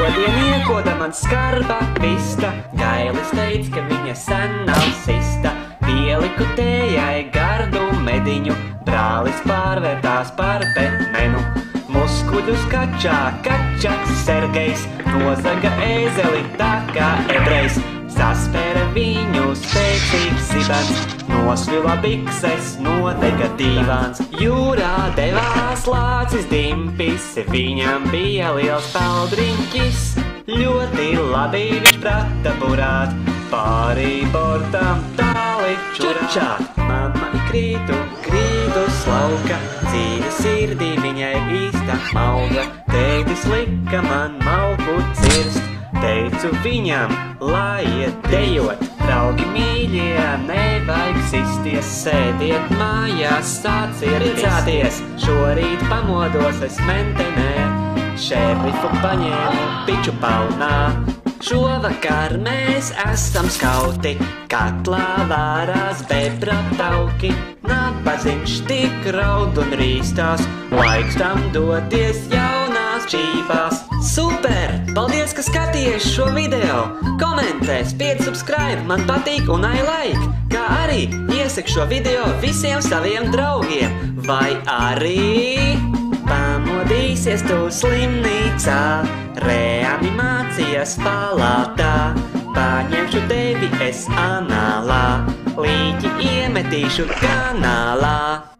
Šodien iekoda man skarba vista, Gailis teica, ka viņa sen nav sista. Pieliku tējai gardu mediņu, brālis pārvērtās par Betmenu. Muskuļus kačā, kačaks Sergejs, nozaga ēzeli tā kā ebrejs. Saspēra viņu spēcīgs zibens, nosvila bikses, nodega dīvāns. Jūrā devās lācis Dimpis, viņam bija liels peldriņķis. Ļoti labi viņš prata burāt, pāri bortam tāli čurčāt. Mamma krītu slauka, dzīve sirdī viņai īsta mauga. Tētis lika man malku cirst, teicu viņam, lai iet dejot. Draugi mīļie, nevajag sisties, sēdiet mājās, sāciet priecāties. Šorīt pamodos es mentenē, šerifu paņēmu piču palnā. Šovakar mēs esam skauti, katlā vārās bebra tauki. Nabaziņš tik raud un rīstās, laiks tam doties jaunās čīpās. Super! Paldies, ka skatījies šo video! Komentē, spied subscribe, man patīk un I like! Kā arī iesaki šo video visiem saviem draugiem! Vai arī pamodīsies tu slimnīcā, reanimācijas palātā? Paņemšu tevi es anālā, līķi iemetīšu kanālā.